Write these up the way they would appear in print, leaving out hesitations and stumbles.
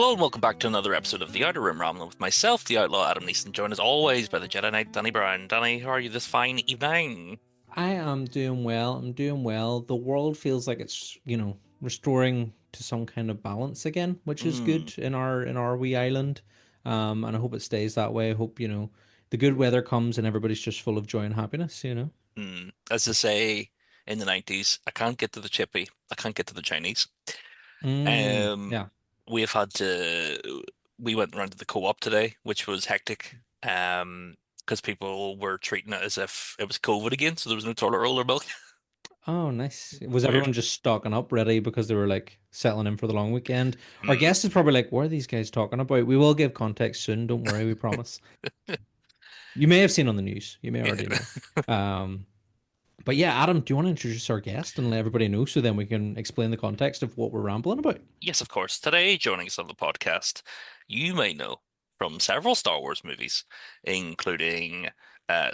Hello and welcome back to another episode of The Outer Rim Rambling with myself, the Outlaw Adam Neeson, joined as always by the Jedi Knight Danny Brown. Danny, how are you this fine evening? I am doing well. I'm doing well. The world feels like it's, restoring to some kind of balance again, which is Mm, good in our wee island. And I hope it stays that way. I hope, the good weather comes and everybody's just full of joy and happiness. As they say in the 90s, I can't get to the chippy, I can't get to the Chinese. Um, Yeah. we have had to, we went round to the co-op today, which was hectic, because people were treating it as if it was COVID again, so there was no toilet roll or milk. Oh, nice. Was Weird. everyone just stocking up ready because they were like settling in for the long weekend? Our Mm. guest is probably like, what are these guys talking about? We will give context soon. Don't worry, we promise. You may have seen on the news. You may already Yeah. know. Um, But yeah, Adam, do you want to introduce our guest and let everybody know so then we can explain the context of what we're rambling about? Yes, of course. Today, joining us on the podcast, you may know from several Star Wars movies, including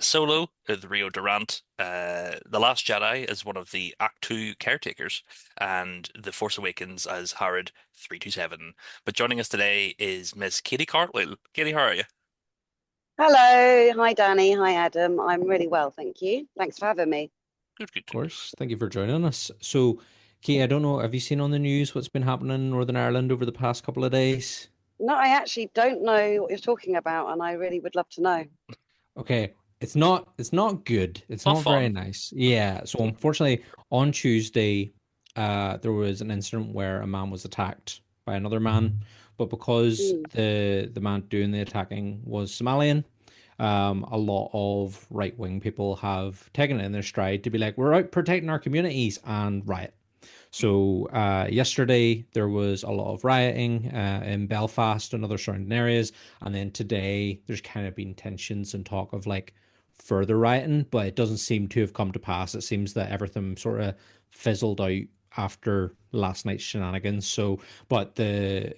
Solo, the Rio Durant, The Last Jedi as one of the Act 2 caretakers, and The Force Awakens as Harid 327. But joining us today is Miss Katy Kartwheel. Katy, how are you? Hello. Hi, Danny. Hi, Adam. I'm really well, thank you. Thanks for having me. Good, good. Of course. Thank you for joining us. So, Kay, I don't know, have you seen on the news what's been happening in Northern Ireland over the past couple of days? No, I actually don't know what you're talking about, and I really would love to know. Okay, it's not good. It's Not not very fun. nice. Yeah, so unfortunately on Tuesday there was an incident where a man was attacked by another man, but because Mm. the man doing the attacking was Somalian, a lot of right-wing people have taken it in their stride to be like, we're out protecting our communities and riot. So yesterday there was a lot of rioting in Belfast and other surrounding areas, and then today there's kind of been tensions and talk of like further rioting, but it doesn't seem to have come to pass. It seems that everything sort of fizzled out after last night's shenanigans. So, but there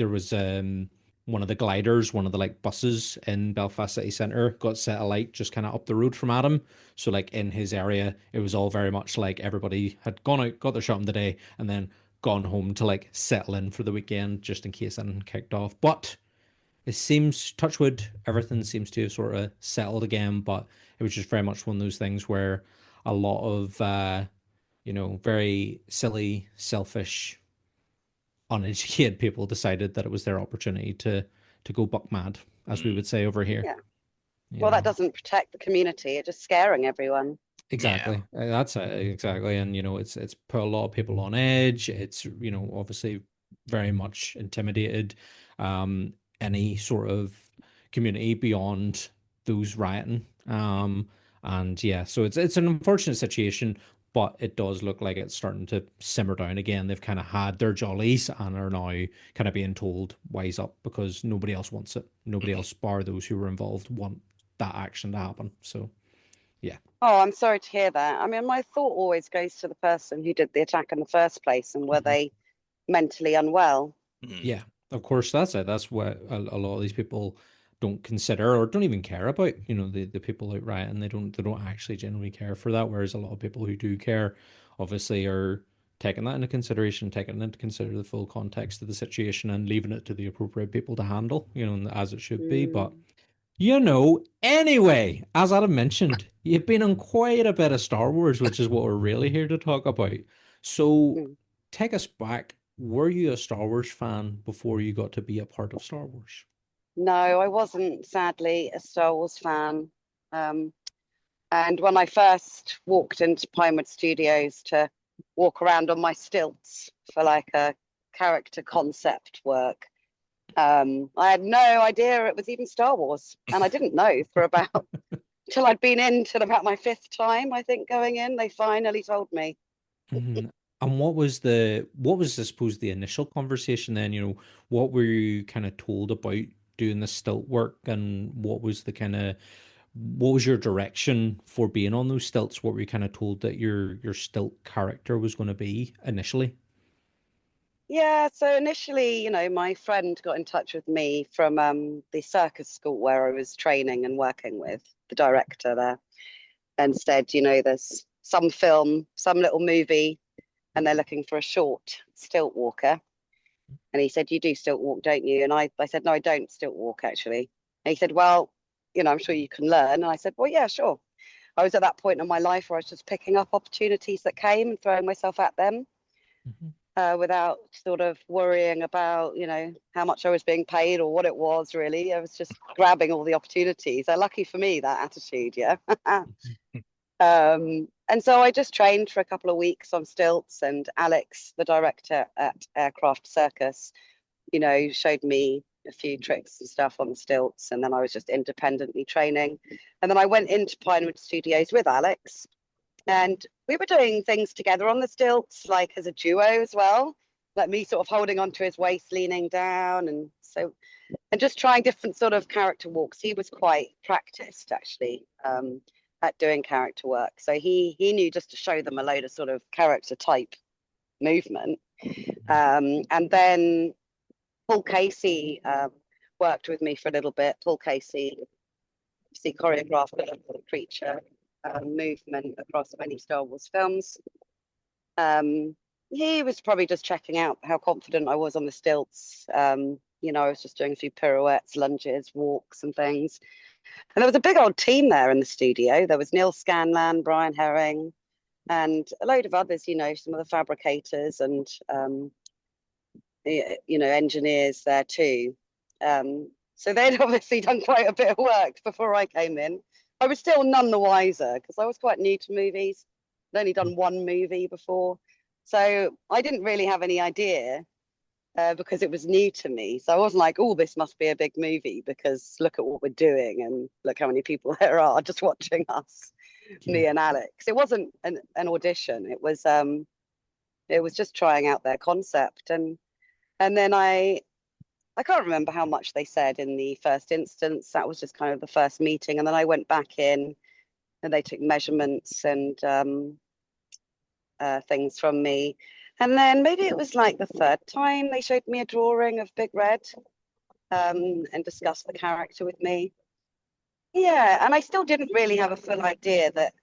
was one of the gliders, one of the like buses in Belfast city centre got set alight just kind of up the road from Adam. So like in his area, it was all very much like everybody had gone out, got their shot in the day, and then gone home to like settle in for the weekend just in case anything kicked off. But it seems, touch wood, everything seems to have sort of settled again. But it was just very much one of those things where a lot of very silly, selfish, uneducated people decided that it was their opportunity to go buck mad, as we Mm, would say over here. Yeah. You Well, that know. doesn't protect the community. It's just scaring everyone. yeah. Exactly. That's it, exactly. And it's put a lot of people on edge. It's obviously very much intimidated any sort of community beyond those rioting. And yeah, so it's an unfortunate situation, but it does look like it's starting to simmer down again. They've kind of had their jollies and are now kind of being told wise up because nobody else wants it. Nobody Mhm. else, bar those who were involved, want that action to happen. So yeah. Oh, I'm sorry to hear that. I mean, my thought always goes to the person who did the attack in the first place and were Mhm. they mentally unwell? Mhm. Yeah, of course, that's it. That's what a lot of these people don't consider or don't even care about. The people out rioting, they don't actually genuinely care for that. Whereas a lot of people who do care, obviously, are taking that into consideration, taking into consider the full context of the situation and leaving it to the appropriate people to handle, as it should be. But Mm. anyway, as Adam mentioned, you've been on quite a bit of Star Wars, which is what we're really here to talk about. So Mm. take us back. Were you a Star Wars fan before you got to be a part of Star Wars? No, I wasn't sadly a Star Wars fan. Um, And when I first walked into Pinewood Studios to walk around on my stilts for like a character concept work, I had no idea it was even Star Wars. And I didn't know for about till I'd been in till about my fifth time, I think, going in. They finally told me. Mhm. And what was I suppose the initial conversation then? What were you kind of told about doing the stilt work and what was your direction for being on those stilts? What were you kind of told that your stilt character was going to be initially? Yeah, so initially, my friend got in touch with me from the circus school where I was training and working with the director there and said, there's some film, some little movie and they're looking for a short stilt walker. And he said, "You do stilt walk, don't you?" And I said, "No, I don't stilt walk actually." And he said, "Well, I'm sure you can learn." And I said, "Well, yeah, sure." I was at that point in my life where I was just picking up opportunities that came and throwing myself at them, Mhm. without sort of worrying about, how much I was being paid or what it was really. I was just grabbing all the opportunities. So lucky for me, that attitude, yeah. And so I just trained for a couple of weeks on stilts, and Alex, the director at Aircraft Circus, showed me a few tricks and stuff on the stilts, and then I was just independently training. And then I went into Pinewood Studios with Alex, and we were doing things together on the stilts, like as a duo as well, like me sort of holding onto his waist, leaning down, and just trying different sort of character walks. He was quite practiced actually, at doing character work, so he knew just to show them a load of sort of character type movement. And then Paul Casey worked with me for a little bit. Paul Casey obviously choreographed the creature movement across many Star Wars films. He was probably just checking out how confident I was on the stilts. I was just doing a few pirouettes, lunges, walks, and things. And there was a big old team there in the studio. There was Neil Scanlan, Brian Herring, and a load of others, some of the fabricators and engineers there too. So they'd obviously done quite a bit of work before I came in. I was still none the wiser because I was quite new to movies. I'd only done one movie before. So I didn't really have any idea, because it was new to me. So I wasn't like, oh, this must be a big movie because look at what we're doing and look how many people there are just watching us, me Yeah. and Alex. It wasn't an audition. It was just trying out their concept. And then I can't remember how much they said in the first instance. That was just kind of the first meeting. And then I went back in and they took measurements and things from me. And then maybe it was like the third time they showed me a drawing of Big Red, and discussed the character with me. Yeah, and I still didn't really have a full idea that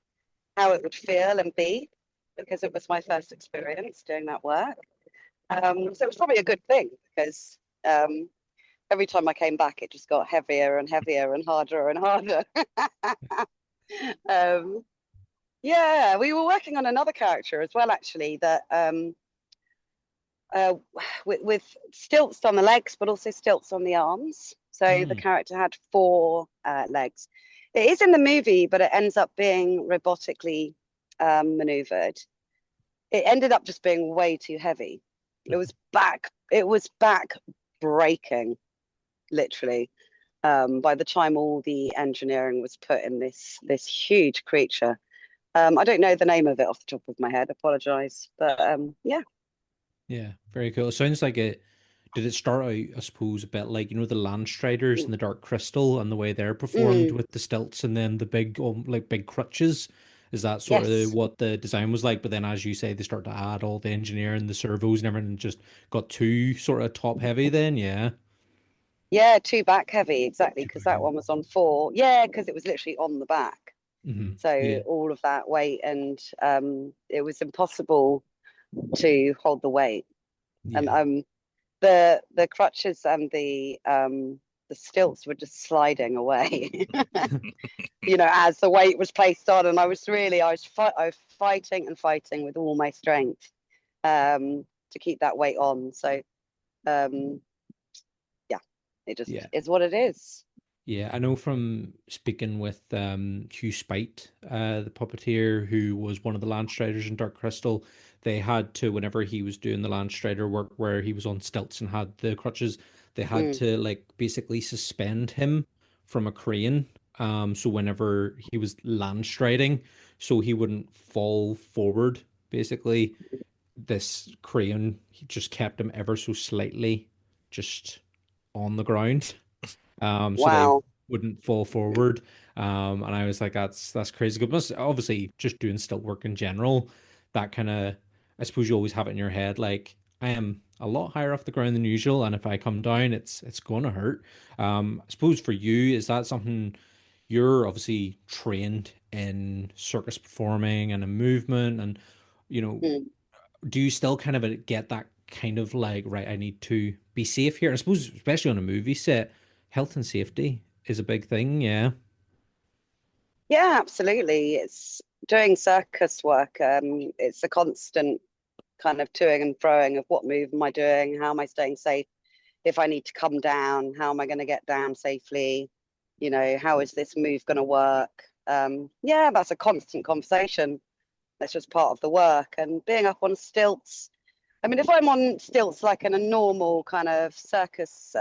how it would feel and be, because it was my first experience doing that work. So it was probably a good thing because every time I came back, it just got heavier and heavier and harder and harder. um, yeah, we were working on another character as well, actually, that uh, with stilts on the legs, but also stilts on the arms. So the Mm. character had four legs. It is in the movie, but it ends up being robotically maneuvered. It ended up just being way too heavy. It was back breaking, literally. By the time all the engineering was put in this huge creature. I don't know the name of it off the top of my head. Apologize, but yeah. Yeah, very cool. It sounds like it. Did it start out, I suppose, a bit like the Land Striders and the Dark Crystal and the way they're performed Mm, with the stilts and then the big, like big crutches? Is that sort of yes. what the design was like? But then, as you say, they start to add all the engineering, the servos, and everything. Just got too sort of top heavy. Then, yeah. Yeah, too back heavy, exactly, Too because back that heavy. one was on four. Yeah, because it was literally on the back. So Yeah, all of that weight, and it was impossible to hold the weight. And yeah, the crutches and the stilts were just sliding away, as the weight was placed on. And I was fighting and fighting with all my strength, to keep that weight on. So um, yeah, it just yeah. is what it is. Yeah, I know from speaking with Hugh Spite, the puppeteer who was one of the Landstriders in Dark Crystal, they had to, whenever he was doing the Landstrider work where he was on stilts and had the crutches, they had Mm, to like basically suspend him from a crane. So whenever he was landstriding, so he wouldn't fall forward, basically, this crane he just kept him ever so slightly just on the ground, so they wow. wouldn't fall forward. And I was like, that's crazy. But obviously, just doing stilt work in general, that kind of, I suppose you always have it in your head, like I am a lot higher off the ground than usual, and if I come down, it's going to hurt. I suppose for you, is that something you're obviously trained in circus performing and in movement, and you know, Mm. do you still kind of get that kind of like, right, I need to be safe here. I suppose, especially on a movie set, health and safety is a big thing. Yeah. Yeah, absolutely. It's doing circus work. It's a constant kind of toing and froing of what move am I doing? How am I staying safe? If I need to come down, how am I going to get down safely? How is this move going to work? Yeah, that's a constant conversation. That's just part of the work. And being up on stilts, I mean, if I'm on stilts like in a normal kind of circus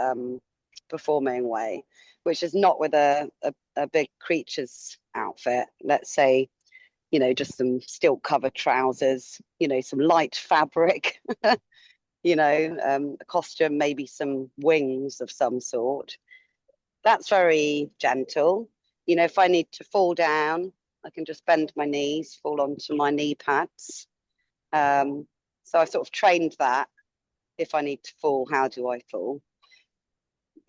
performing way, which is not with a big creature's outfit, let's say, just some stilt covered trousers, some light fabric, a costume, maybe some wings of some sort. That's very gentle. If I need to fall down, I can just bend my knees, fall onto my knee pads. So I've sort of trained that. If I need to fall, how do I fall?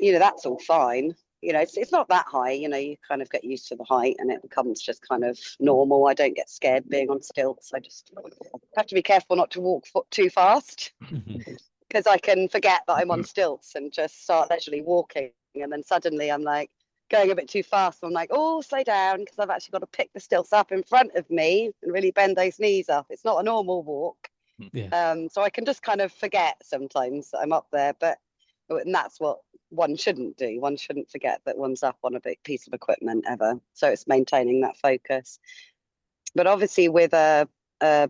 That's all fine. It's not that high. You kind of get used to the height and it becomes just kind of normal. I don't get scared being on stilts. I just have to be careful not to walk too fast because I can forget that I'm on stilts and just start leisurely walking. And then suddenly I'm like going a bit too fast. I'm like, oh, slow down, because I've actually got to pick the stilts up in front of me and really bend those knees up. It's not a normal walk. Yeah. So I can just kind of forget sometimes that I'm up there, and that's what one shouldn't do. One shouldn't forget that one's up on a big piece of equipment ever. So it's maintaining that focus. But obviously with a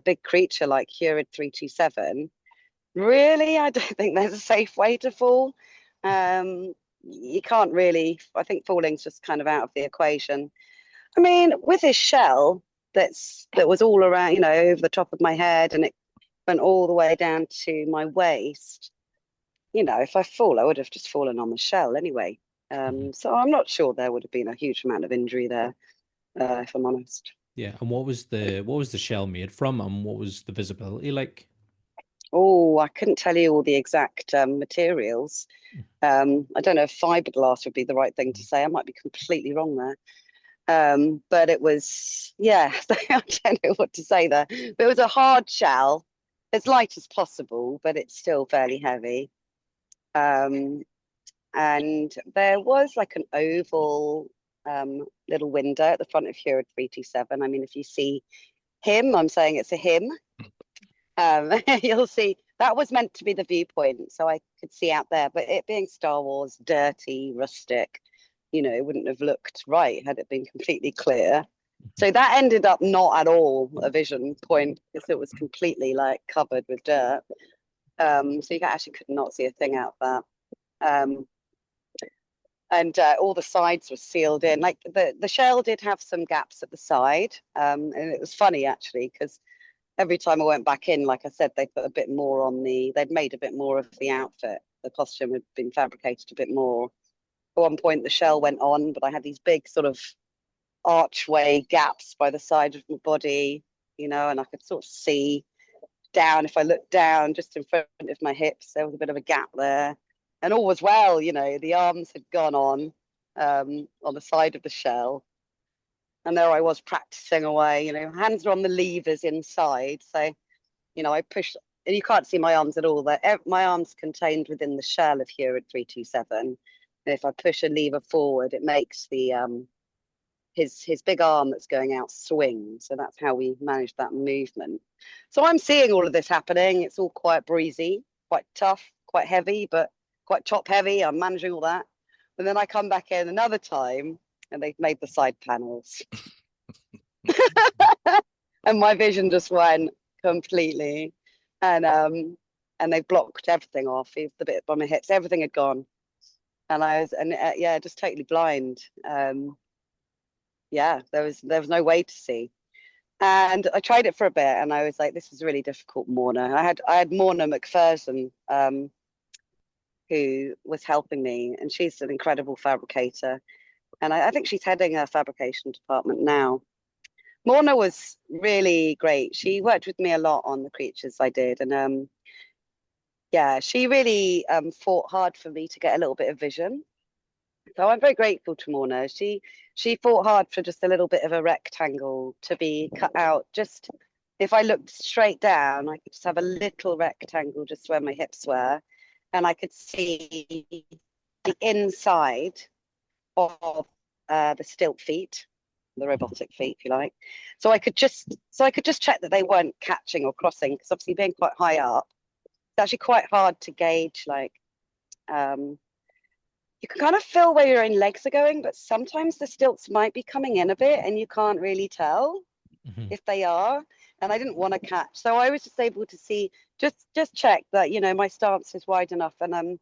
big creature like Hurid 327, really, I don't think there's a safe way to fall. You can't really, I think falling's just kind of out of the equation. I mean, with his shell that was all around, over the top of my head, and it went all the way down to my waist. If I fall, I would have just fallen on the shell anyway. So I'm not sure there would have been a huge amount of injury there, if I'm honest. Yeah. And what was the shell made from, and what was the visibility like? Oh, I couldn't tell you all the exact materials. I don't know if fiberglass would be the right thing to say. I might be completely wrong there. But it was, yeah, I don't know what to say there. But it was a hard shell, as light as possible, but it's still fairly heavy. And there was like an oval little window at the front of Hurid 327. I mean, if you see him, I'm saying it's a him. You'll see that was meant to be the viewpoint, so I could see out there. But it being Star Wars, dirty, rustic, it wouldn't have looked right had it been completely clear. So that ended up not at all a vision point because it was completely like covered with dirt. So you actually could not see a thing out that. And all the sides were sealed in. Like the shell did have some gaps at the side, and it was funny actually because every time I went back in, like I said, they put a bit more on they'd made a bit more of the outfit. The costume had been fabricated a bit more. At one point, the shell went on, but I had these big sort of archway gaps by the side of my body, and I could sort of see down. If I looked down just in front of my hips, there was a bit of a gap there. And all was well, the arms had gone on the side of the shell. And there I was practicing away, hands are on the levers inside. So, I pushed, and you can't see my arms at all. My arms contained within the shell of Hurid 327. And if I push a lever forward, it makes the his big arm that's going out swing. So that's how we managed that movement. So I'm seeing all of this happening. It's all quite breezy, quite tough, quite heavy, but quite top heavy. I'm managing all that. And then I come back in another time and they've made the side panels. And my vision just went completely. And they blocked everything off, the bit by my hips, everything had gone. And I was, yeah, just totally blind. Yeah, there was no way to see. And I tried it for a bit and I was like, this is really difficult, Morna. I had Morna McPherson, who was helping me, and she's an incredible fabricator. And I think she's heading a fabrication department now. Morna was really great. She worked with me a lot on the creatures I did. And yeah, she really fought hard for me to get a little bit of vision. So I'm very grateful to Morna. She fought hard for just a little bit of a rectangle to be cut out just if I looked straight down, I could just have a little rectangle just where my hips were, and I could see the inside of the stilt feet, the robotic feet, if you like. So I could just check that they weren't catching or crossing, because obviously being quite high up, it's actually quite hard to gauge. Like, you can kind of feel where your own legs are going, but sometimes the stilts might be coming in a bit, and you can't really tell if they are. And I didn't want to catch, so I was just able to see, just check that my stance is wide enough, and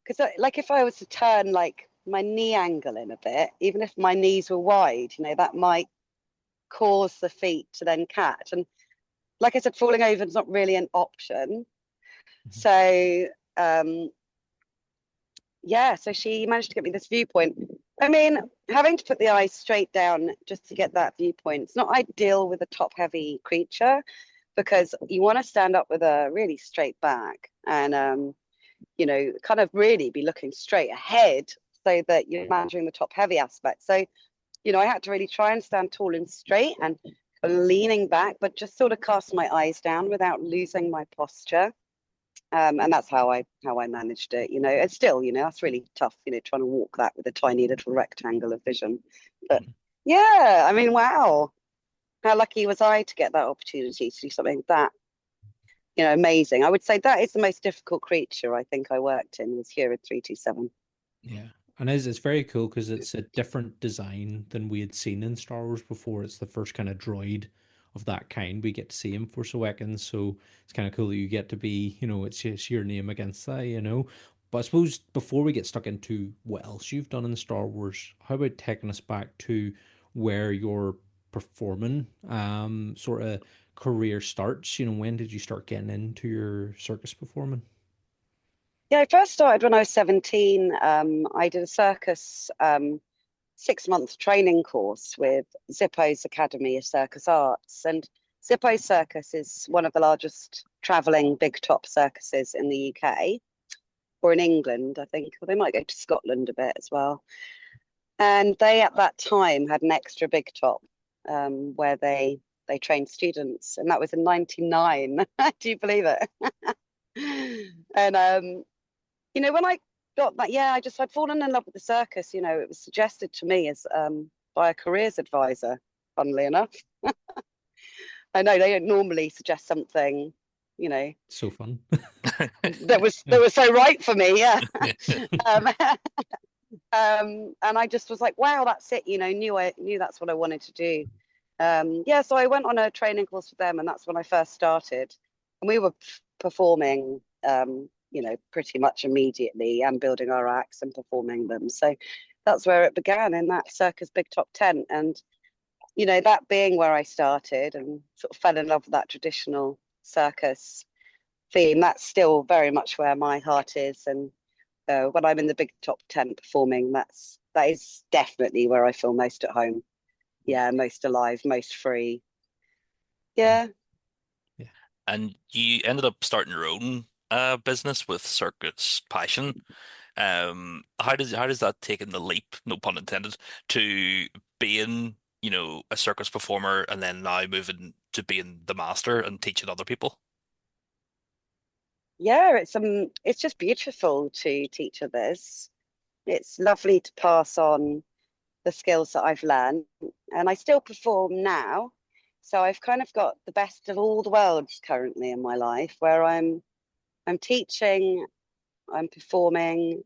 because like if I was to turn like my knee angle in a bit, even if my knees were wide, that might cause the feet to then catch. And like I said, falling over is not really an option. So yeah, so she managed to get me this viewpoint. I mean, having to put the eyes straight down just to get that viewpoint, it's not ideal with a top heavy creature, because you want to stand up with a really straight back, and kind of really be looking straight ahead, so that you're managing the top heavy aspect. So, I had to really try and stand tall and straight and leaning back, but just sort of cast my eyes down without losing my posture. And that's how I managed it. It's still, that's really tough, trying to walk that with a tiny little rectangle of vision. But yeah, I mean, wow, how lucky was I to get that opportunity to do something that, amazing. I would say that is the most difficult creature I think I worked in, was Hurid 327. Yeah. And it's very cool because it's a different design than we had seen in Star Wars before. It's the first kind of droid of that kind we get to see in Force Awakens. So it's kind of cool that you get to be, it's your name against that. But I suppose before we get stuck into what else you've done in Star Wars, how about taking us back to where you're performing sort of career starts? When did you start getting into your circus performing? Yeah, I first started when I was 17. I did a circus 6-month training course with Zippo's Academy of Circus Arts. And Zippo's Circus is one of the largest travelling big top circuses in the UK, or in England, I think. Or they might go to Scotland a bit as well. And they, at that time, had an extra big top where they trained students. And that was in 99. Do you believe it? And when I got that, yeah, I'd fallen in love with the circus. It was suggested to me as by a careers advisor, funnily enough. I know they don't normally suggest something, So fun. that was so right for me, yeah. um, and I just was like, wow, that's it. Knew that's what I wanted to do. Yeah, so I went on a training course with them, and that's when I first started. And we were performing pretty much immediately, and building our acts and performing them. So that's where it began, in that circus big top tent. And, that being where I started and sort of fell in love with that traditional circus theme, that's still very much where my heart is. And when I'm in the big top tent performing, that is definitely where I feel most at home. Yeah, most alive, most free. Yeah. Yeah. And you ended up starting your own business with Circus Passion. How does that taking the leap, no pun intended, to being, a circus performer and then now moving to being the master and teaching other people? Yeah, it's just beautiful to teach others. It's lovely to pass on the skills that I've learned, and I still perform now. So I've kind of got the best of all the worlds currently in my life, where I'm teaching, I'm performing,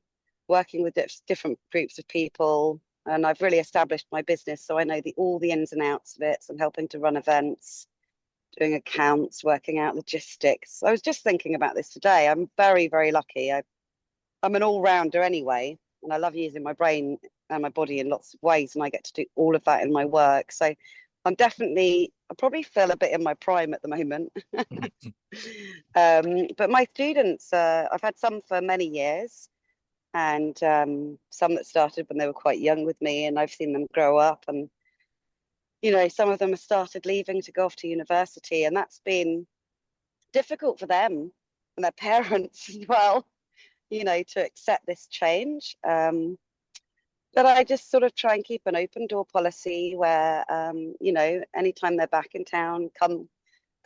working with different groups of people, and I've really established my business, so I know all the ins and outs of it. So I'm helping to run events, doing accounts, working out logistics. I was just thinking about this today. I'm very, very lucky. I'm an all-rounder anyway, and I love using my brain and my body in lots of ways, and I get to do all of that in my work. So I probably feel a bit in my prime at the moment. But my students, I've had some for many years, and some that started when they were quite young with me, and I've seen them grow up. And some of them have started leaving to go off to university, and that's been difficult for them and their parents as well, to accept this change. But I just sort of try and keep an open door policy where, anytime they're back in town, come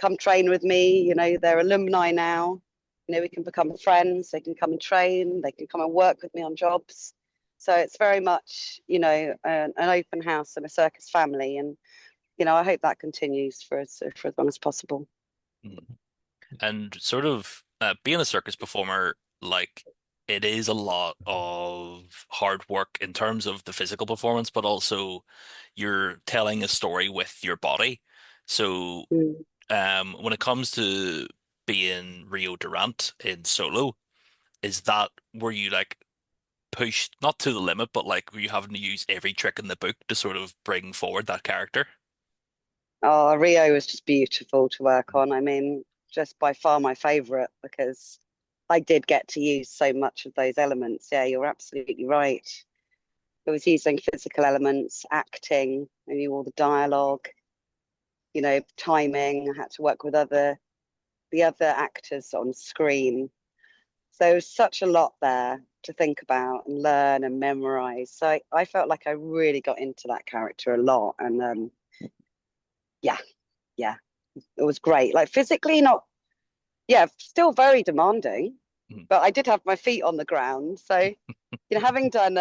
come train with me. You know, they're alumni now. You know, we can become friends. They can come and train. They can come and work with me on jobs. So it's very much, you know, an open house and a circus family. And, you know, I hope that continues for as long as possible. Mm. And sort of being a circus performer, like it is a lot of hard work in terms of the physical performance, but also you're telling a story with your body. So Mm. when it comes to being Rio Durant in Solo, is that were you like pushed not to the limit, but like were you having to use every trick in the book to sort of bring forward that character? Oh, Rio was just beautiful to work on. I mean, just by far my favorite because I did get to use so much of those elements. Yeah, you're absolutely right. It was using physical elements, acting, I knew all the dialogue, you know, timing. I had to work with the other actors on screen. So there was such a lot there to think about and learn and memorize. So I felt like I really got into that character a lot. And yeah, yeah, it was great. Like physically, not, yeah, still very demanding, Mhm. but I did have my feet on the ground. So, you know, having done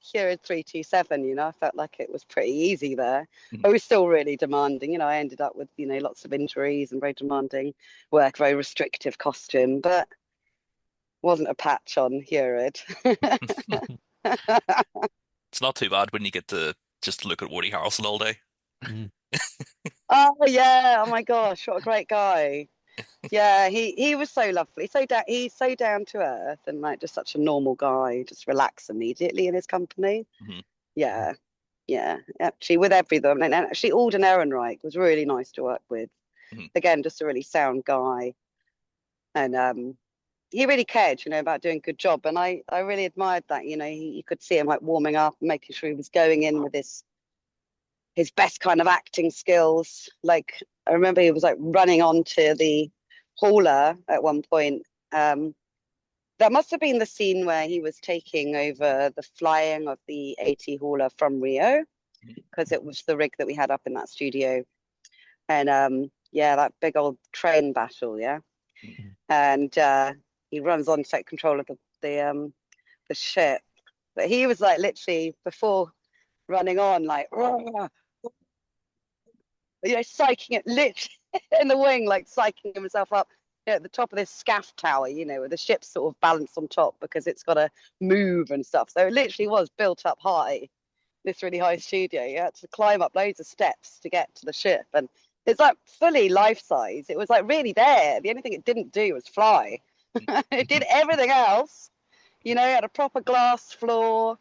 Hurid 327, you know, I felt like it was pretty easy there. Mhm. But it was still really demanding. You know, I ended up with, you know, lots of injuries and very demanding work, very restrictive costume, but wasn't a patch on Hurid. It's not too bad when you get to just look at Woody Harrelson all day. Mm. Oh yeah, oh my gosh, what a great guy. Yeah, he was so lovely. He's so down to earth and like just such a normal guy. Just relax immediately in his company. Mhm. Yeah, yeah. Actually, with everyone, and actually Alden Ehrenreich was really nice to work with. Mhm. Again, just a really sound guy, and he really cared, you know, about doing a good job. And I really admired that. You know, you could see him like warming up, making sure he was going in with his best kind of acting skills. Like I remember he was like running onto the hauler at one point. That must have been the scene where he was taking over the flying of the AT hauler from Rio, because it was the rig that we had up in that studio. And yeah, that big old train battle, yeah. Mhm. And he runs on to take control of the ship. But he was like literally before running on, like you know, psyching it literally in the wing, like psyching himself up, you know, at the top of this scaff tower, you know, where the ship's sort of balanced on top because it's got to move and stuff. So it literally was built up high, this really high studio. You had to climb up loads of steps to get to the ship. And it's like fully life size. It was like really there. The only thing it didn't do was fly. It did everything else, you know, it had a proper glass floor,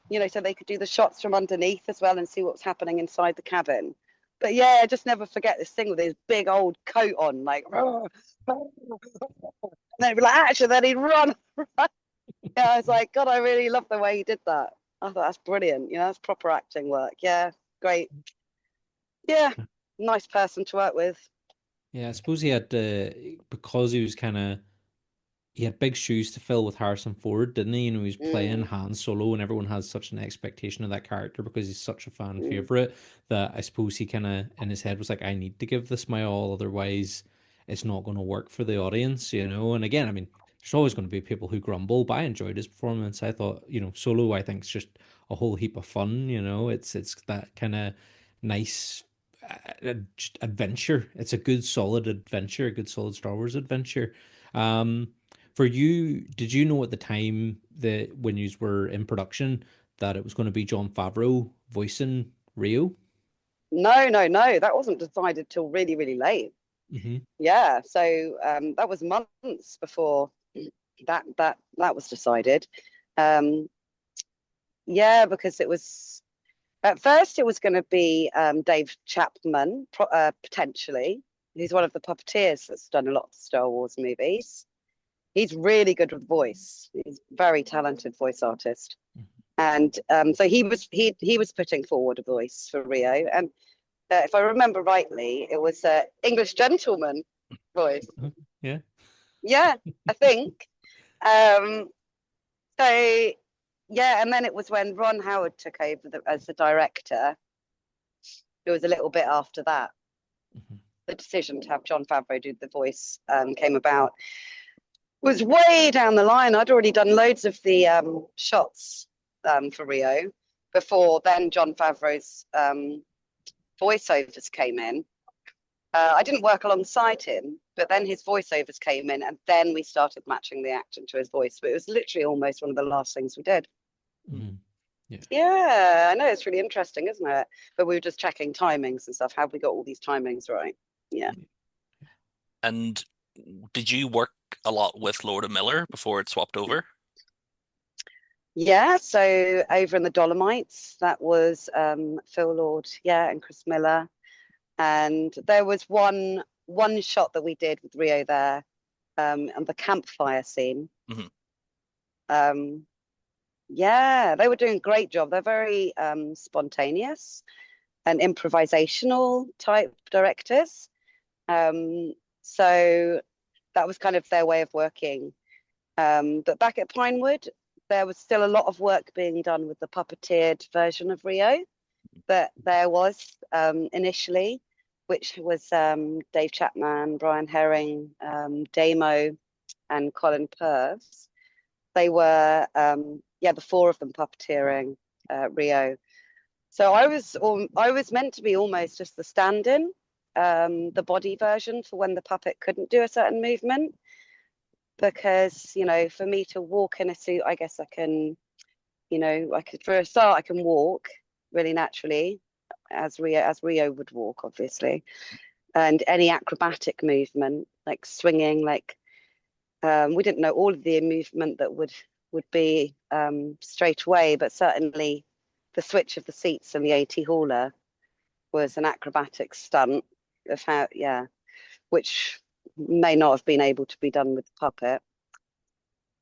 you know, so they could do the shots from underneath as well and see what's happening inside the cabin. But yeah, I just never forget this thing with his big old coat on, like, and then he'd be like, action, then he'd run. Yeah, I was like, God, I really love the way he did that. I thought that's brilliant. You know, that's proper acting work. Yeah, great. Yeah, nice person to work with. Yeah, I suppose he had because he was kind of he had big shoes to fill with Harrison Ford, didn't he? You know, he's playing Mm, Han Solo, and everyone has such an expectation of that character because he's such a fan mm, favorite that I suppose he kind of in his head was like, I need to give this my all, otherwise it's not going to work for the audience, you know. And again, I mean, there's always going to be people who grumble, but I enjoyed his performance. I thought, you know, Solo, I think, is just a whole heap of fun. You know, it's that kind of nice just adventure. It's a good solid adventure, a good solid Star Wars adventure. Um, for you, did you know at the time that when you were in production that it was going to be Jon Favreau voicing Rio? no, no, no, that wasn't decided till really, really late. Hmm. Yeah, so that was months before that was decided. Um, yeah, because it was at first it was going to be Dave Chapman potentially. He's one of the puppeteers that's done a lot of Star Wars movies. He's really good with voice. He's a very talented voice artist, and so he was putting forward a voice for Rio, and if I remember rightly, it was English gentleman voice. Yeah. Yeah, I think. Um, so yeah, and then it was when Ron Howard took over as the director. It was a little bit after that. Mhm. the decision to have Jon Favreau do the voice came about was way down the line. I'd already done loads of the shots for Rio before then. Jon Favreau's voiceovers came in. I didn't work alongside him, but then his voiceovers came in, and then we started matching the acting to his voice. But it was literally almost one of the last things we did. Mm-hmm. Yeah, I know, it's really interesting, isn't it? But we were just checking timings and stuff. Have we got all these timings right? Yeah. And did you work a lot with Lord Miller before it swapped over? Yeah, so over in the Dolomites, that was Phil Lord, yeah, and Chris Miller. And there was one shot that we did with Rio there, and the campfire scene. Mm-hmm. Yeah, they were doing a great job. They're very spontaneous and improvisational type directors. So that was kind of their way of working. But back at Pinewood, there was still a lot of work being done with the puppeteered version of Rio that there was initially, which was Dave Chapman, Brian Herring, Damo, and Colin Purves. They were, the four of them puppeteering Rio. So I was meant to be almost just the stand-in, the body version for when the puppet couldn't do a certain movement. Because, for me to walk in a suit, I guess I can, for a start, I can walk really naturally as Rio would walk, obviously. And any acrobatic movement, like swinging, like we didn't know all of the movement that would be straight away, but certainly the switch of the seats and the AT hauler was an acrobatic stunt of how, which may not have been able to be done with the puppet.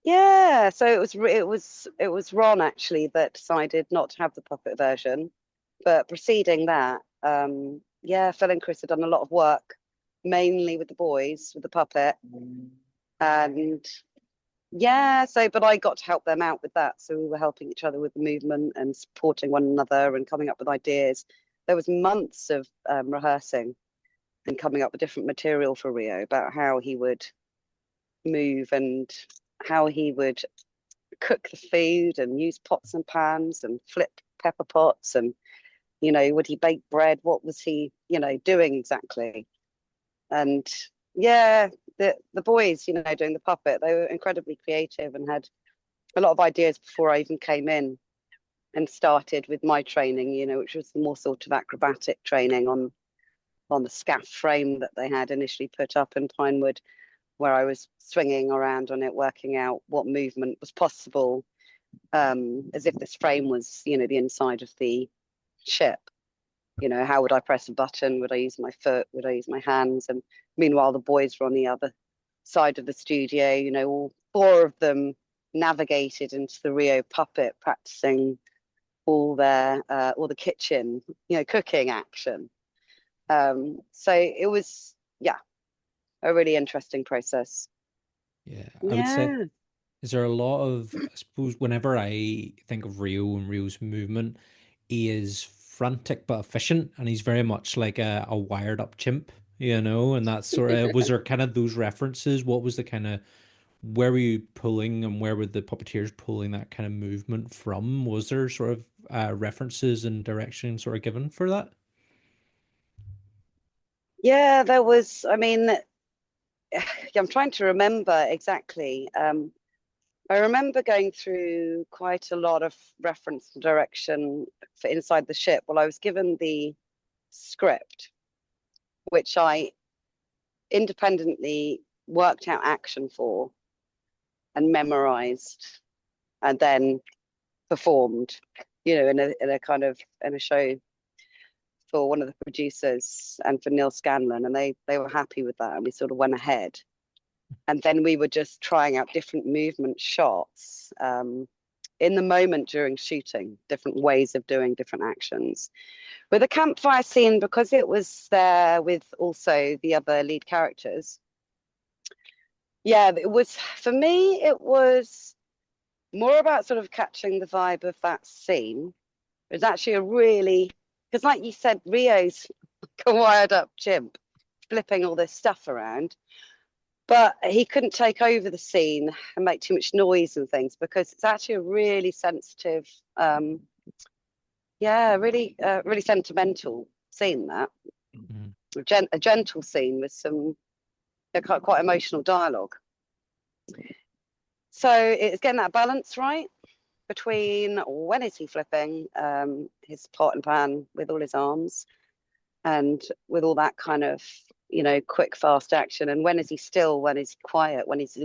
Yeah, so it was Ron actually that decided not to have the puppet version, but preceding that, Phil and Chris had done a lot of work, mainly with the boys with the puppet, and but I got to help them out with that. So we were helping each other with the movement and supporting one another and coming up with ideas. There was months of rehearsing and coming up with different material for Rio about how he would move and how he would cook the food and use pots and pans and flip pepper pots and, would he bake bread? What was he, doing exactly? And the boys, doing the puppet, they were incredibly creative and had a lot of ideas before I even came in and started with my training, which was the more sort of acrobatic training on the scaff frame that they had initially put up in Pinewood, where I was swinging around on it, working out what movement was possible, as if this frame was, the inside of the ship. How would I press a button? Would I use my foot? Would I use my hands? And meanwhile, the boys were on the other side of the studio. All four of them navigated into the Rio puppet, practicing all the kitchen, cooking action. So it was, a really interesting process. Yeah, I would say, is there a lot of, I suppose, whenever I think of Rio and Rio's movement, he is frantic but efficient, and he's very much like a wired up chimp, and that's sort of, was there kind of those references? What was the kind of, where were you pulling and where were the puppeteers pulling that kind of movement from? Was there sort of references and direction sort of given for that? Yeah, there was, I'm trying to remember exactly. I remember going through quite a lot of reference and direction for Inside the Ship. Well, I was given the script, which I independently worked out action for and memorized and then performed, in a show for one of the producers and for Neil Scanlon, and they were happy with that, and we sort of went ahead. And then we were just trying out different movement shots in the moment during shooting, different ways of doing different actions. With the campfire scene, because it was there with also the other lead characters, it was, for me, it was more about sort of catching the vibe of that scene. It was actually because like you said, Rio's like a wired up chimp. flipping all this stuff around. But he couldn't take over the scene and make too much noise and things, because it's actually a really sensitive, really sentimental scene, that a gentle scene with some quite emotional dialogue. So it's getting that balance right between when is he flipping his pot and pan with all his arms and with all that kind of, quick, fast action, and when is he still, when is he quiet, when is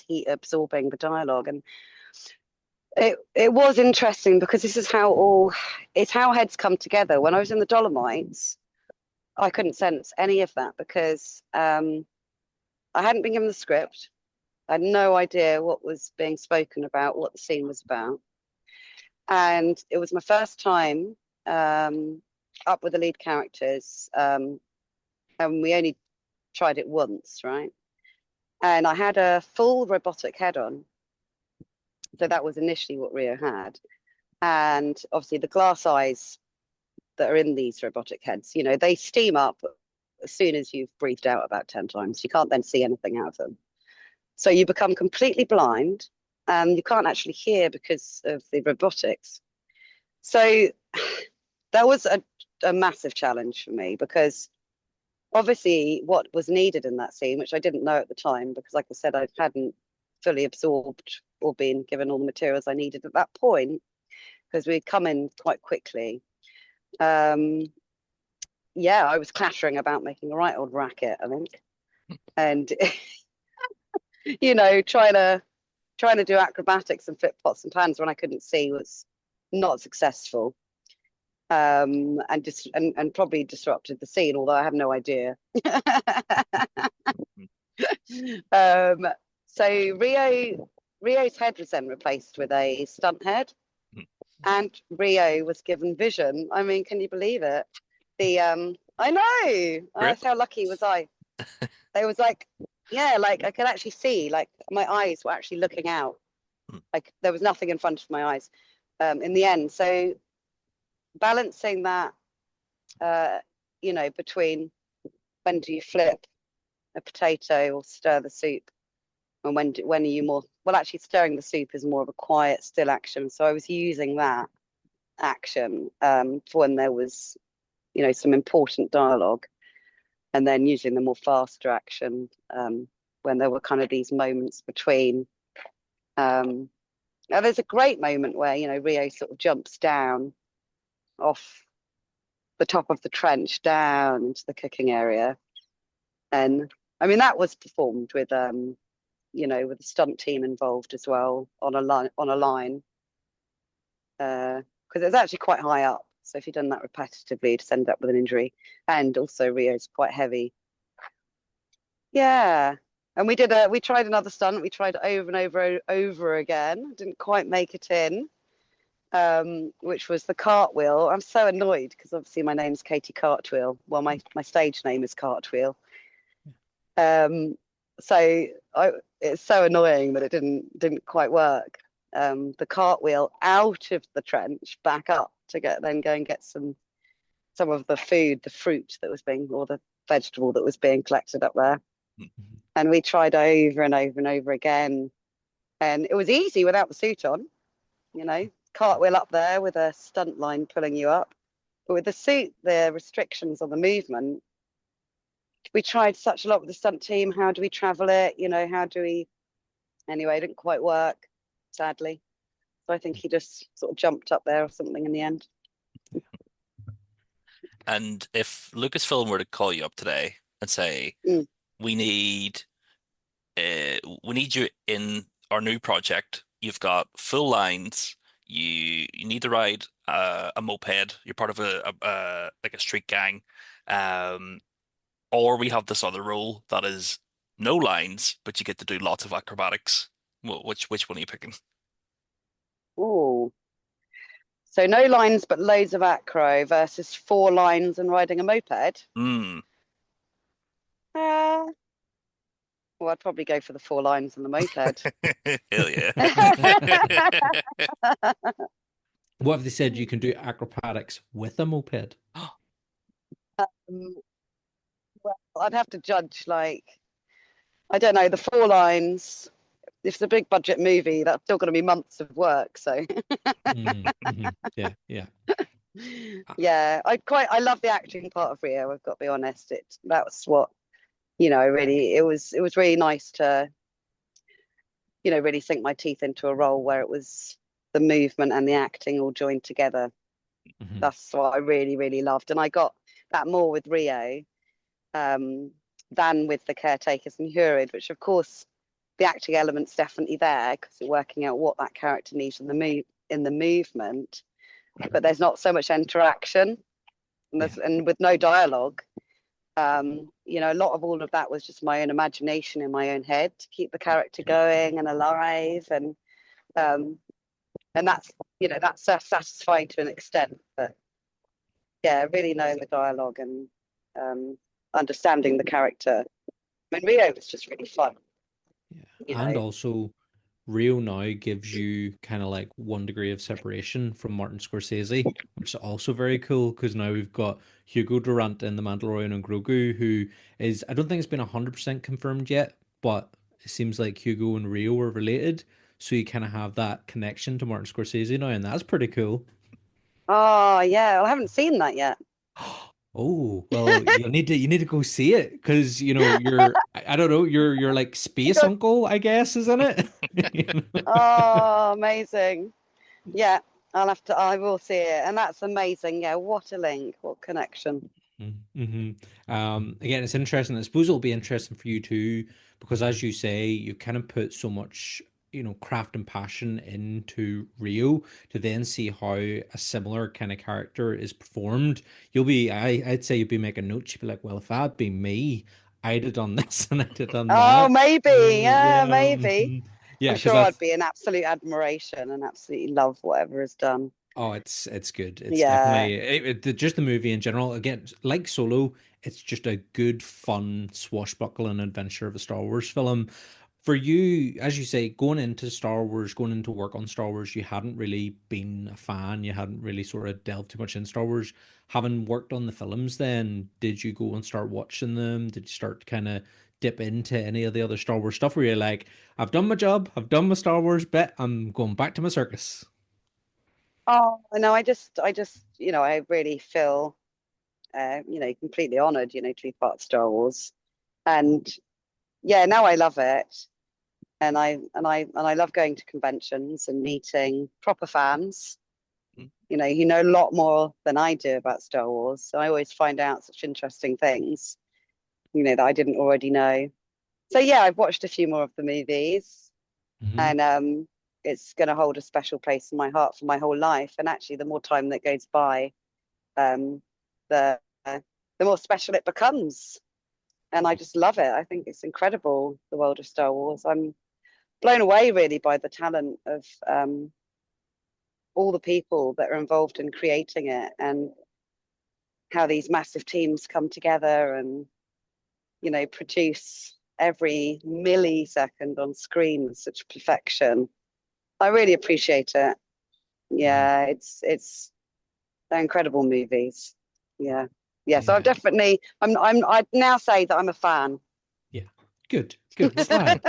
he absorbing the dialogue. And it was interesting, because this is how heads come together. When I was in the Dolomites, I couldn't sense any of that, because I hadn't been given the script. I had no idea what was being spoken about, what the scene was about. And it was my first time up with the lead characters. And we only tried it once, right? And I had a full robotic head on. So that was initially what Rio had. And obviously the glass eyes that are in these robotic heads, they steam up as soon as you've breathed out about 10 times. You can't then see anything out of them. So you become completely blind, and you can't actually hear because of the robotics. So that was a massive challenge for me, because obviously what was needed in that scene, which I didn't know at the time, because like I said, I hadn't fully absorbed or been given all the materials I needed at that point, because we'd come in quite quickly. I was clattering about making a right old racket, I think. And trying to do acrobatics and flip pots and pans when I couldn't see was not successful. And probably disrupted the scene, although I have no idea. So Rio's head was then replaced with a stunt head, and Rio was given vision. I mean, can you believe it? I know. How lucky was I? It was like I could actually see, like my eyes were actually looking out, like there was nothing in front of my eyes in the end. So balancing that, between when do you flip a potato or stir the soup, and when are you more, well, actually stirring the soup is more of a quiet, still action. So I was using that action for when there was, some important dialogue, and then using the more faster action when there were kind of these moments between. Now there's a great moment where, Rio sort of jumps down off the top of the trench down into the cooking area. And I mean, that was performed with, with the stunt team involved as well on a line, because it's actually quite high up. So if you've done that repetitively, you'd end up with an injury. And also Rio's quite heavy. Yeah. And we tried another stunt. We tried over and over again. Didn't quite make it in, which was the cartwheel. I'm so annoyed, because obviously my name's Katy Kartwheel. Well, my stage name is Kartwheel. So it's so annoying that it didn't quite work. The cartwheel out of the trench back up to go and get some of the food, the fruit that was or the vegetable that was being collected up there. And we tried over and over and over again, and it was easy without the suit on, cartwheel up there with a stunt line pulling you up. But with the suit, the restrictions on the movement, we tried such a lot with the stunt team. How do we travel it? Anyway, it didn't quite work, sadly. So I think he just sort of jumped up there or something in the end. And if Lucasfilm were to call you up today and say, we need you in our new project. You've got full lines. You need to ride a moped. You're part of a street gang, or we have this other role that is no lines, but you get to do lots of acrobatics. Well, which one are you picking? Oh, so no lines but loads of acro versus 4 lines and riding a moped. Well, I'd probably go for the 4 lines and the moped. Hell yeah. What if they said you can do acrobatics with a moped? I'd have to judge, like, I don't know, the four lines. If it's a big budget movie, that's still going to be months of work. So Yeah, yeah. yeah, I love the acting part of Rio. I've got to be honest. That was what, really, it was really nice to, really sink my teeth into a role where it was the movement and the acting all joined together. Hmm. That's what I really, really loved. And I got that more with Rio um, than with the caretakers and Hurid, which of course the acting element's definitely there because you're working out what that character needs in the movement, but there's not so much interaction and, Yeah. and with no dialogue. A lot of all of that was just my own imagination in my own head to keep the character going and alive, um, and that's satisfying to an extent. But yeah, really knowing the dialogue and um, understanding the character. I mean, Rio was just really fun, Yeah. you And know. also, Rio now gives you kind of like one degree of separation from Martin Scorsese, which is also very cool because now we've got Hugo Durant in The Mandalorian and Grogu, who is, I don't think it's been 100% confirmed yet, but it seems like Hugo and Rio are related. So you kind of have that connection to Martin Scorsese now, and that's pretty cool. Oh yeah, well, I haven't seen that yet. Oh, well, you need to go see it because you're I don't know, you're like space uncle, I guess, isn't it? Oh, amazing. Yeah, I will see it. And that's amazing. Yeah, what a link, what connection. Mm-hmm. Again, it's interesting. I suppose it'll be interesting for you too, because as you say, you kind of put so much, craft and passion into Rio to then see how a similar kind of character is performed. I'd say you'd be making notes. You'd be like, well, if that'd been me, I'd have done this and I'd have done Oh, that. maybe. Yeah, Yeah, maybe. yeah, I'm because sure I I'd be in absolute admiration and absolutely love whatever is done. Oh, it's good. It's Yeah. definitely just the movie in general. Again, like Solo, it's just a good, fun, swashbuckling adventure of a Star Wars film. For you, as you say, going into Star Wars, going into work on Star Wars, you hadn't really been a fan. You hadn't really sort of delved too much in Star Wars. Having worked on the films, then did you go and start watching them? Did you start kind of dip into any of the other Star Wars stuff? Where you're like, I've done my job, I've done my Star Wars bit, I'm going back to my circus. Oh, no, I really feel, completely honored, to be part of Star Wars. And yeah, now I love it. And I love going to conventions and meeting proper fans, who know a lot more than I do about Star Wars. So I always find out such interesting things, that I didn't already know. So yeah, I've watched a few more of the movies, Hmm. and it's going to hold a special place in my heart for my whole life. And actually, the more time that goes by, um, the the more special it becomes. And I just love it. I think it's incredible, the world of Star Wars. I'm blown away really by the talent of all the people that are involved in creating it and how these massive teams come together and produce every millisecond on screen with such perfection. I really appreciate it. Yeah, it's they're incredible movies. Yeah. Yeah, so Yeah. I'd now say that I'm a fan. Yeah. Good. Good. We're glad.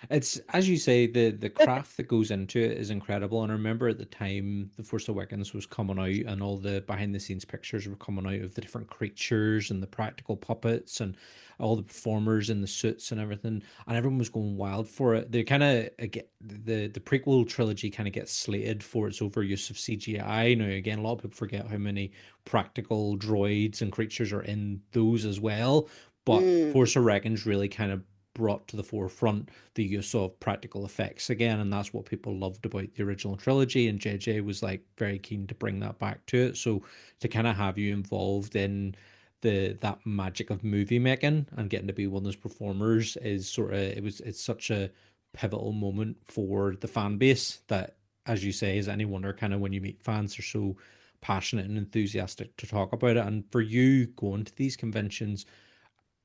It's as you say, the craft that goes into it is incredible. And I remember at the time The Force Awakens was coming out and all the behind the scenes pictures were coming out of the different creatures and the practical puppets and all the performers in the suits and everything. And everyone was going wild for it. They kind of get the prequel trilogy kind of gets slated for its overuse of CGI. Now again, a lot of people forget how many practical droids and creatures are in those as well. But Mm, Force Awakens really kind of brought to the forefront the use of practical effects again, and that's what people loved about the original trilogy. And JJ was like very keen to bring that back to it. So to kind of have you involved in that magic of movie making and getting to be one of those performers is sort of it's such a pivotal moment for the fan base that, as you say, is any wonder kind of when you meet fans, they're so passionate and enthusiastic to talk about it. And for you going to these conventions,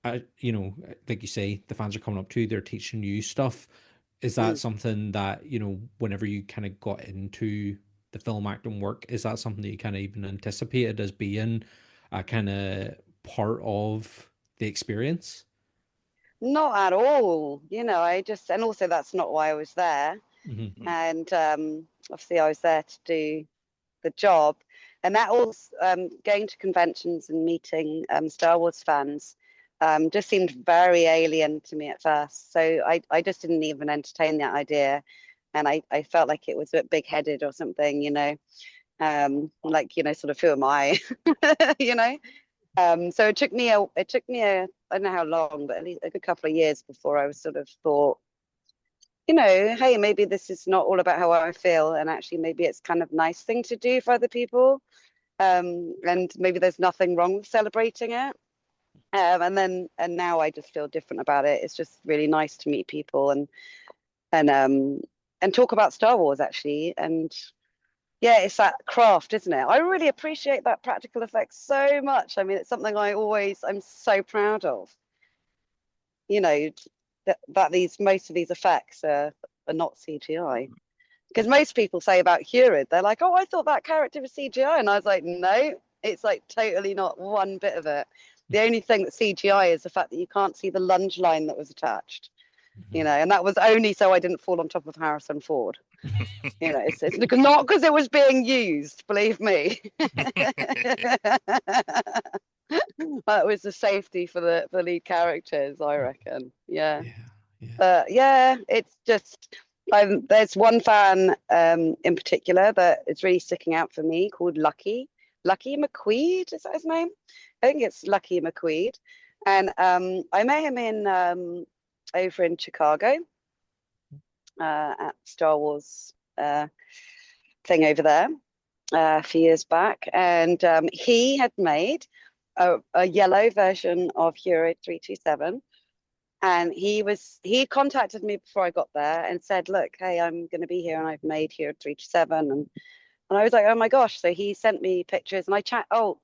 like you say, the fans are coming up to you, they're teaching you stuff. Is that mm. something that, whenever you kind of got into the film acting work, is that something that you kind of even anticipated as being a kind of part of the experience? Not at all. And also that's not why I was there. Mm-hmm. And obviously I was there to do the job. And that also, going to conventions and meeting Star Wars fans just seemed very alien to me at first. So I just didn't even entertain that idea. And I felt like it was a bit big-headed or something, sort of, who am I, you know? So it took me I don't know how long, but at least a good couple of years before I was sort of thought, hey, maybe this is not all about how I feel, and actually maybe it's kind of nice thing to do for other people. And maybe there's nothing wrong with celebrating it. And now I just feel different about it. It's just really nice to meet people and talk about Star Wars actually. And yeah, it's that craft, isn't it? I really appreciate that practical effects so much. I mean, it's something I'm so proud of. That most of these effects are not CGI. Because most people say about Hurid, they're like, oh, I thought that character was CGI. And I was like, no, it's like totally not one bit of it. The only thing that CGI is the fact that you can't see the lunge line that was attached, and that was only so I didn't fall on top of Harrison Ford. It's not because it was being used, believe me. That was the safety for the lead characters, I reckon. Yeah. Yeah, it's just there's one fan in particular that is really sticking out for me called Lucky McQueed. Is that his name? I think it's Lucky McQueed. And I met him in over in Chicago at Star Wars thing over there a few years back, and he had made a yellow version of Hurid 327. And he contacted me before I got there and said, look, hey, I'm going to be here and I've made Hurid 327. And I was like, oh my gosh. So he sent me pictures and I told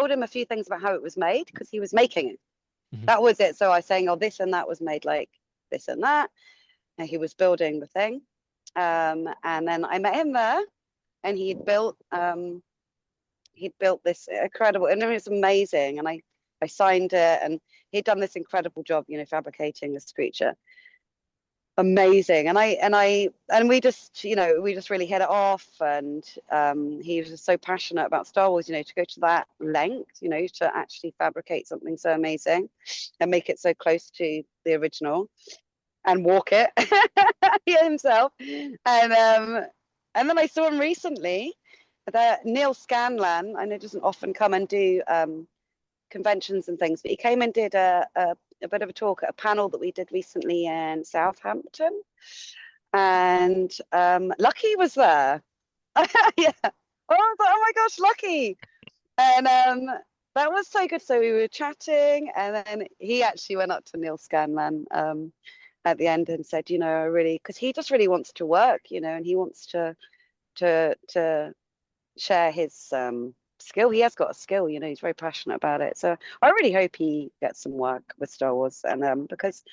him a few things about how it was made because he was making it. Mm-hmm. That was it. So I was saying, oh, this and that was made like this and that. And he was building the thing. And then I met him there and he'd built this incredible, and it was amazing. And I signed it, and he'd done this incredible job, fabricating this creature. Amazing. And we just really hit it off. And he was just so passionate about Star Wars, to go to that length, to actually fabricate something so amazing and make it so close to the original and walk it himself. And then I saw him recently. Neil Scanlan, I know, doesn't often come and do conventions and things, but he came and did a bit of a talk at a panel that we did recently in Southampton. And Lucky was there. Yeah. Oh, I was like, oh my gosh, Lucky. And that was so good. So we were chatting, and then he actually went up to Neil Scanlan at the end and said, I really, because he just really wants to work, and he wants to share his skill. He has got a skill, he's very passionate about it. So I really hope he gets some work with Star Wars, and because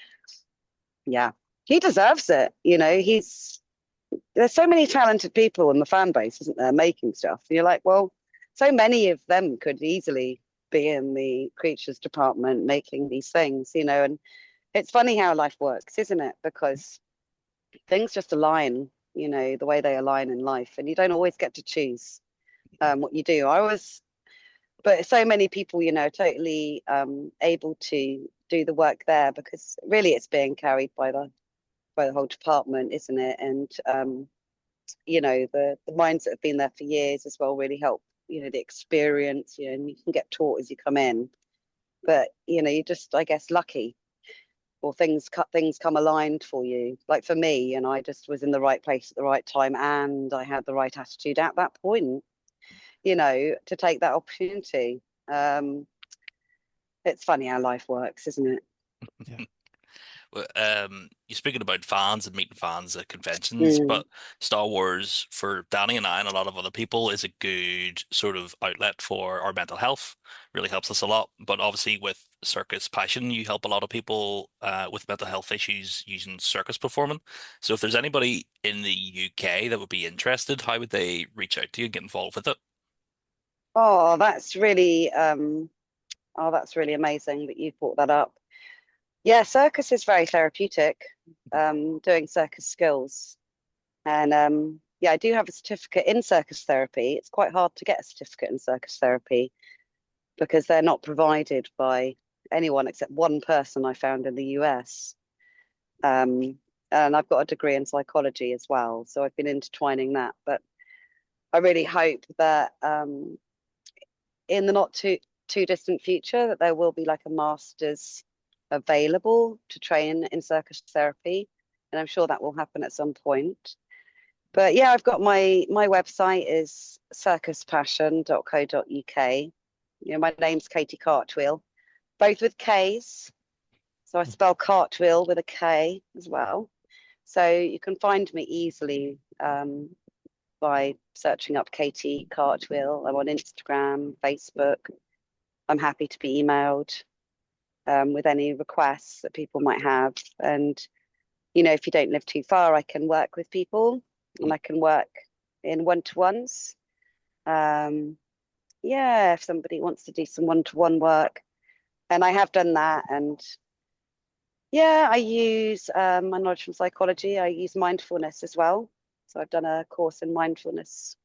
yeah, he deserves it. There's so many talented people in the fan base, isn't there, making stuff, and you're like, well, so many of them could easily be in the creatures department making these things, and it's funny how life works, isn't it? Because things just align, the way they align in life, and you don't always get to choose what you do. But so many people, totally able to do the work there, because really it's being carried by the whole department, isn't it? And the minds that have been there for years as well really help, the experience, and you can get taught as you come in. But you're just, I guess, lucky, or things come aligned for you. Like for me, I just was in the right place at the right time, and I had the right attitude at that point, to take that opportunity. It's funny how life works, isn't it? Yeah. Well, you're speaking about fans and meeting fans at conventions, but Star Wars for Danny and I and a lot of other people is a good sort of outlet for our mental health. Really helps us a lot. But obviously with Circus Passion, you help a lot of people with mental health issues using Circus performing. So if there's anybody in the UK that would be interested, how would they reach out to you and get involved with it? Oh, that's really Oh, that's really amazing that you brought that up. Yeah, circus is very therapeutic, doing circus skills. And yeah, I do have a certificate in circus therapy. It's quite hard to get a certificate in circus therapy because they're not provided by anyone except one person I found in the US. Um, and I've got a degree in psychology as well, so I've been intertwining that. But I really hope that in the not too distant future that there will be like a master's available to train in circus therapy, and I'm sure that will happen at some point. But yeah, I've got my website is circuspassion.co.uk. You know, my name's Katy Kartwheel, both with K's. So I spell cartwheel with a K as well. So you can find me easily by searching up Katy Kartwheel. I'm on Instagram, Facebook. I'm happy to be emailed with any requests that people might have. And, you know, if you don't live too far, I can work with people and I can work in one-to-ones. Yeah, if somebody wants to do some one-to-one work. And I have done that. And yeah, I use my knowledge from psychology. I use mindfulness as well. So I've done a course in mindfulness,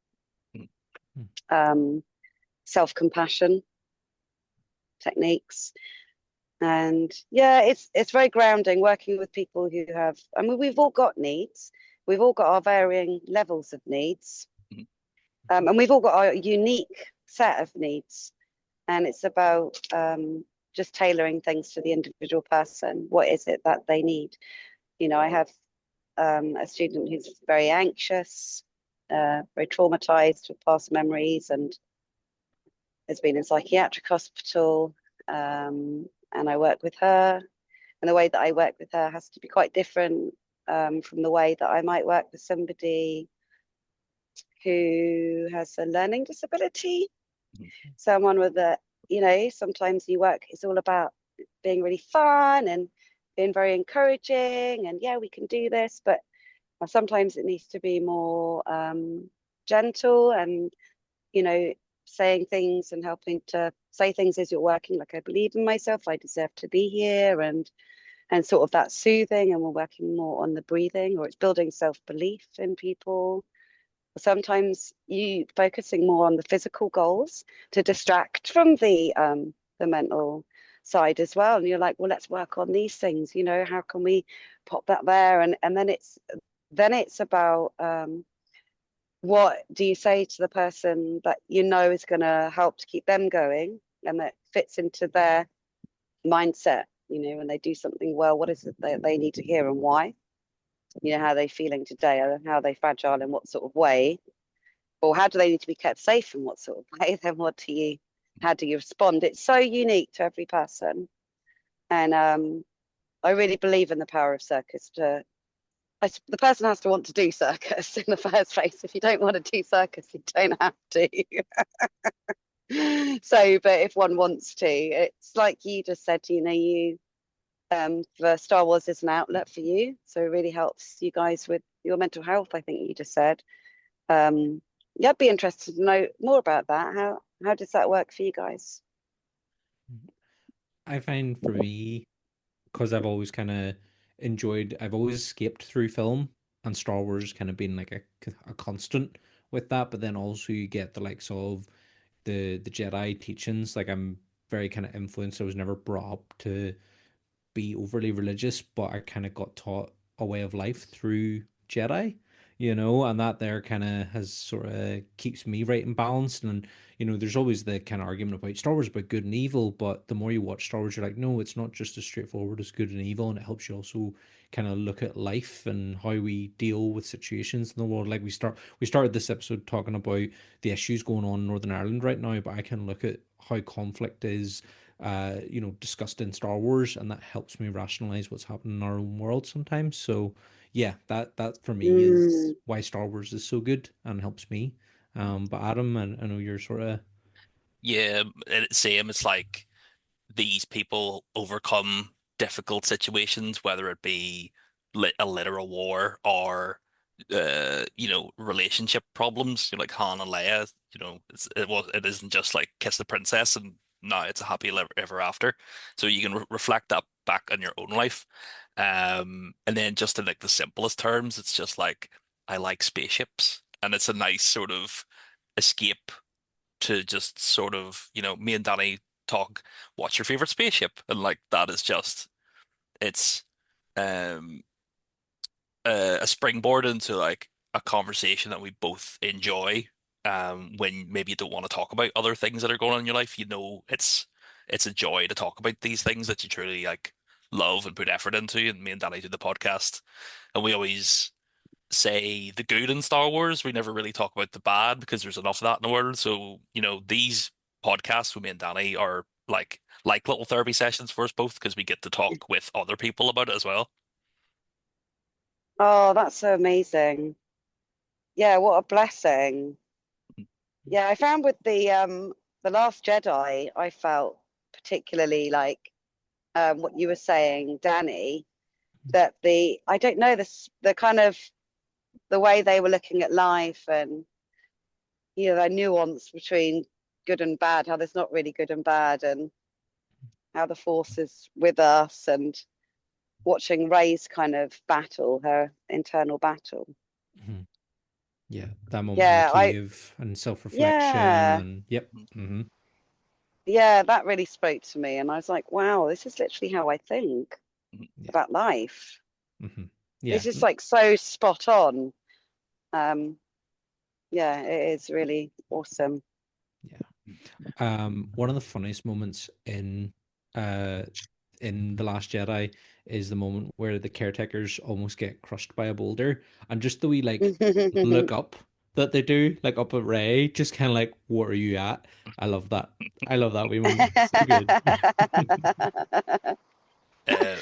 self-compassion techniques. And yeah, it's very grounding working with people who have, I mean, we've all got needs. We've all got our varying levels of needs. And we've all got our unique set of needs. And it's about just tailoring things to the individual person. What is it that they need? You know, I have a student who's very anxious, very traumatized with past memories, and has been in psychiatric hospital. And I work with her, and the way that I work with her has to be quite different from the way that I might work with somebody who has a learning disability. Someone with a, you know, sometimes you work, it's all about being really fun and being very encouraging, and yeah, we can do this, but sometimes it needs to be more gentle and, you know, saying things and helping to say things as you're working, like I believe in myself, I deserve to be here, and sort of that soothing. And we're working more on the breathing, or it's building self-belief in people. Sometimes you focusing more on the physical goals to distract from the mental side as well. And you're like, well, let's work on these things, you know, how can we pop that there? And then it's about what do you say to the person that you know is going to help to keep them going and that fits into their mindset, you know, when they do something well, what is it that they need to hear and why? You know, how are they feeling today, and how are they fragile in what sort of way, or how do they need to be kept safe in what sort of way? Then how do you respond? It's so unique to every person. And I really believe in the power of circus. The person has to want to do circus in the first place. If you don't want to do circus, you don't have to. So, but if one wants to, it's like you just said, you know, the Star Wars is an outlet for you, so it really helps you guys with your mental health. I think you just said. Yeah, I'd be interested to know more about that. How does that work for you guys? I find for me, because I've always kind of I've always escaped through film, and Star Wars kind of been like a constant with that. But then also you get the likes of the Jedi teachings. Like I'm very kind of influenced. I was never brought up to be overly religious, but I kind of got taught a way of life through Jedi, and that there kind of has sort of keeps me right and balanced. And there's always the kind of argument about Star Wars about good and evil, but the more you watch Star Wars, you're like, no, it's not just as straightforward as good and evil, and it helps you also kind of look at life and how we deal with situations in the world. Like we started this episode talking about the issues going on in Northern Ireland right now, but I can look at how conflict is discussed in Star Wars, and that helps me rationalize what's happening in our own world sometimes. So yeah, that for me is Mm. why Star Wars is so good and helps me. But Adam, I know you're sort of Yeah, same. It's like these people overcome difficult situations, whether it be a literal war or relationship problems. Like Han and Leia, it isn't just like kiss the princess and no, it's a happy ever after. So you can re reflect that back on your own life. And then just in like the simplest terms, it's just like I like spaceships, and it's a nice sort of escape to just sort of, me and Danny talk, what's your favorite spaceship? And like that is just it's um a springboard into like a conversation that we both enjoy. When maybe you don't want to talk about other things that are going on in your life, it's a joy to talk about these things that you truly like love and put effort into. And me and Danny do the podcast, and we always say the good in Star Wars. We never really talk about the bad because there's enough of that in the world. So, these podcasts with me and Danny are like little therapy sessions for us both because we get to talk with other people about it as well. Oh, that's so amazing. Yeah, what a blessing. Yeah, I found with the Last Jedi, I felt particularly like what you were saying, Danny, that I don't know, the kind of the way they were looking at life, and the nuance between good and bad, how there's not really good and bad, and how the Force is with us, and watching Rey's kind of battle, her internal battle. Mhm. Yeah, that moment in the Yeah, cave and self-reflection yeah, and yep. Hmm. yeah, that really spoke to me, and I was like, wow, this is literally how I think Yeah. about life. Hmm. It's Yeah. just like so spot on. Um, yeah, it is really awesome. Yeah. One of the funniest moments uh in The Last Jedi is the moment where the caretakers almost get crushed by a boulder, and just the wee like look up that they do, like up at Rey, just kind of like, what are you at? I love that. I love that wee moment. So good. Uh,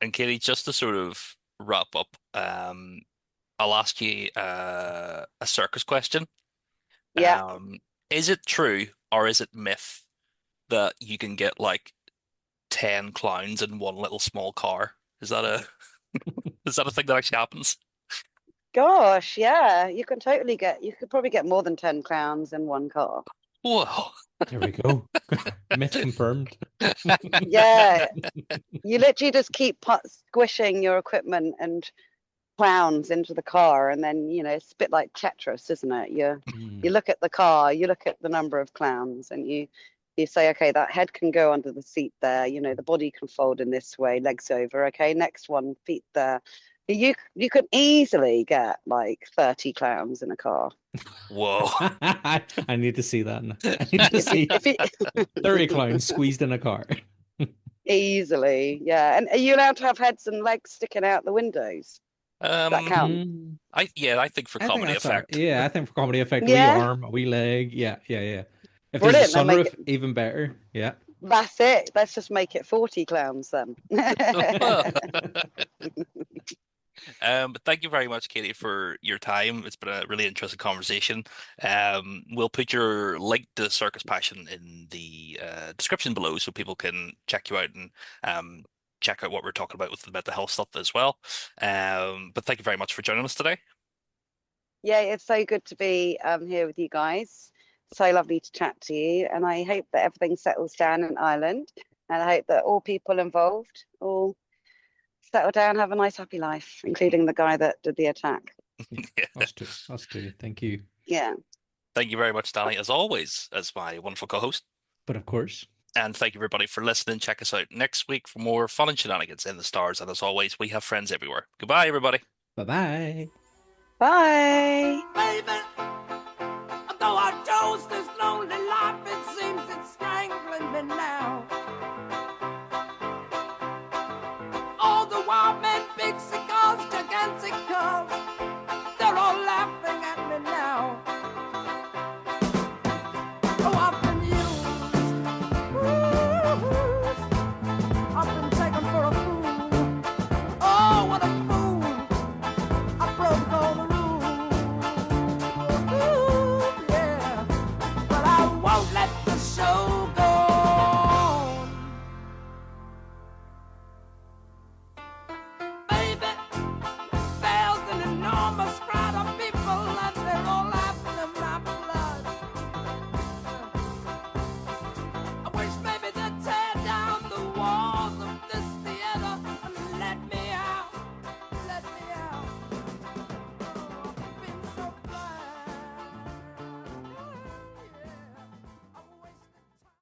and Katie, just to sort of wrap up, I'll ask you a circus question. Yeah. Is it true or is it myth that you can get like 10 clowns in one little small car? Is that a is that a thing that actually happens? Gosh, yeah. You could probably get more than 10 clowns in one car. Whoa. There we go. Myth confirmed. Yeah. You literally just keep squishing your equipment and clowns into the car, and then, it's a bit like Tetris, isn't it? You Mm, look at the car, you look at the number of clowns, and you say, okay, that head can go under the seat there, the body can fold in this way, legs over, okay, next one, feet there. You could easily get like 30 clowns in a car. Whoa. I need to see that. I need to If you see if you 30 clowns squeezed in a car. easily, yeah. And are you allowed to have heads and legs sticking out the windows? Does that Um, count? Mm, I think for I think comedy that's all right. effect. Yeah, I think for comedy effect, a wee Yeah, arm, a wee leg. Yeah, yeah, yeah. If there's a brilliant. Then make sunroof, it. even better. Yeah. That's it. Let's just make it 40 clowns then. But thank you very much, Katie, for your time. It's been a really interesting conversation. We'll put your link to Circus Passion in the description below so people can check you out and check out what we're talking about with the mental health stuff as well. But thank you very much for joining us today. Yeah, it's so good to be here with you guys. So lovely to chat to you. And I hope that everything settles down in Ireland. And I hope that all people involved all settle down, have a nice, happy life, including the guy that did the attack. Yeah. Yeah. Us too. Us too. Thank you. Yeah. Thank you very much, Danny, as always, as my wonderful co-host. But of course. And thank you, everybody, for listening. Check us out next week for more fun and shenanigans in the stars. And as always, we have friends everywhere. Goodbye, everybody. Bye-bye. Bye. Baby, though I chose to